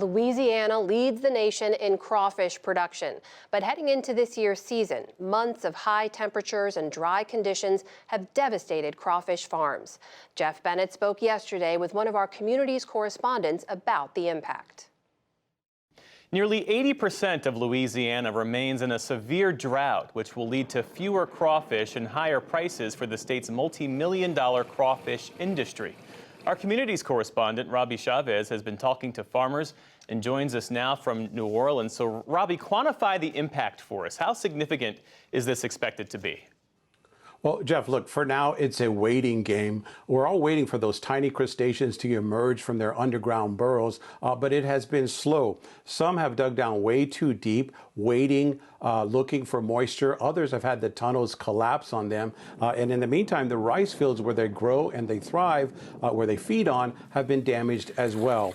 Louisiana leads the nation in crawfish production. But heading into this year's season, months of high temperatures and dry conditions have devastated crawfish farms. Jeff Bennett spoke yesterday with one of our community's correspondents about the impact. Nearly 80% of Louisiana remains in a severe drought, which will lead to fewer crawfish and higher prices for the state's multi-million-dollar crawfish industry. Our community's correspondent, Robbie Chavez, has been talking to farmers and joins us now from New Orleans. So, Robbie, quantify the impact for us. How significant is this expected to be? Well, Jeff, look, for now, it's a waiting game. We're all waiting for those tiny crustaceans to emerge from their underground burrows, but it has been slow. Some have dug down way too deep, waiting, looking for moisture. Others have had the tunnels collapse on them. And in the meantime, the rice fields where they grow and they thrive, where they feed on, have been damaged as well.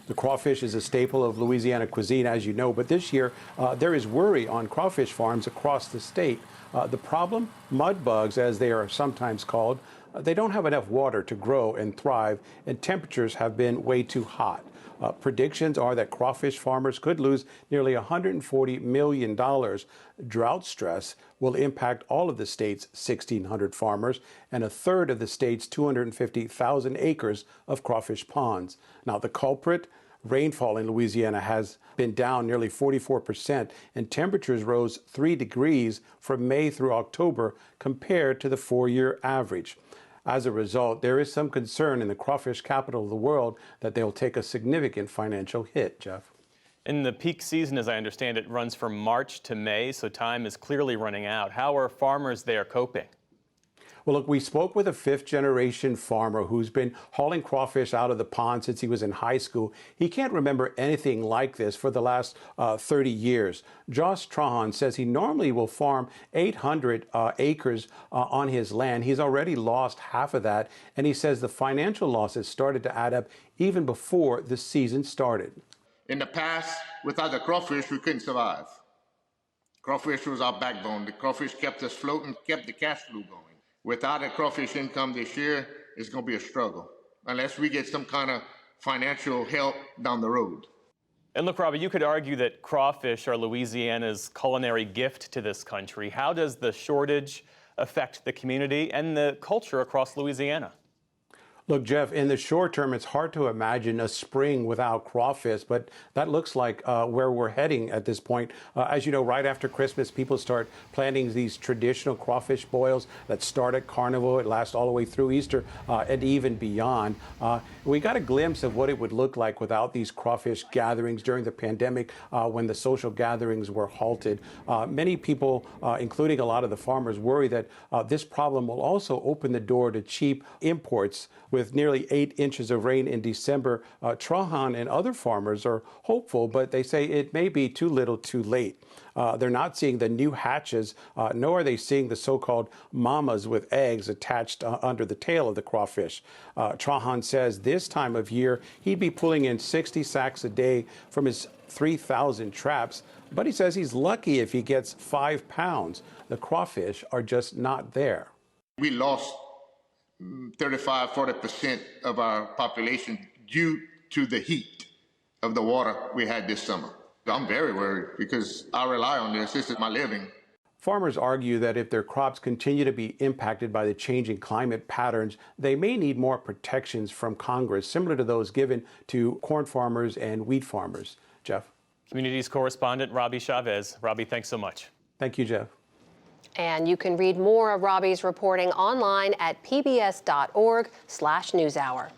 The crawfish is a staple of Louisiana cuisine, as you know, but this year there is worry on crawfish farms across the state. The problem? Mud bugs, as they are sometimes called. They don't have enough water to grow and thrive, and temperatures have been way too hot. Predictions are that crawfish farmers could lose nearly $140 million. Drought stress will impact all of the state's 1,600 farmers and a third of the state's 250,000 acres of crawfish ponds. Now, the culprit? Rainfall in Louisiana has been down nearly 44%, and temperatures rose 3 degrees from May through October compared to the 4-year average. As a result, there is some concern in the crawfish capital of the world that they'll take a significant financial hit, Jeff. And the peak season, as I understand it, runs from March to May, so time is clearly running out. How are farmers there coping? Well, look, we spoke with a fifth-generation farmer who's been hauling crawfish out of the pond since he was in high school. He can't remember anything like this for the last 30 years. Josh Trahan says he normally will farm 800 acres on his land. He's already lost half of that, and he says the financial losses started to add up even before the season started. In the past, without the crawfish, we couldn't survive. Crawfish was our backbone. The crawfish kept us floating, kept the cash flow going. Without a crawfish income this year, it's going to be a struggle, unless we get some kind of financial help down the road. And look, Robbie, you could argue that crawfish are Louisiana's culinary gift to this country. How does the shortage affect the community and the culture across Louisiana? Look, Jeff, in the short term, it's hard to imagine a spring without crawfish, but that looks like where we're heading at this point. As you know, right after Christmas, people start planning these traditional crawfish boils that start at Carnival. It lasts all the way through Easter and even beyond. We got a glimpse of what it would look like without these crawfish gatherings during the pandemic when the social gatherings were halted. Many people, including a lot of the farmers, worry that this problem will also open the door to cheap imports. With nearly 8 inches of rain in December, Trahan and other farmers are hopeful, but they say it may be too little too late. They're not seeing the new hatches, nor are they seeing the so-called mamas with eggs attached under the tail of the crawfish. Trahan says this time of year, he'd be pulling in 60 sacks a day from his 3,000 traps, but he says he's lucky if he gets 5 pounds. The crawfish are just not there. We lost 35–40% of our population due to the heat of the water we had this summer. I'm very worried because I rely on this. This is my living. Farmers argue that if their crops continue to be impacted by the changing climate patterns, they may need more protections from Congress, similar to those given to corn farmers and wheat farmers. Jeff? Communities correspondent Robbie Chavez. Robbie, thanks so much. Thank you, Jeff. And you can read more of Robbie's reporting online at pbs.org/newshour.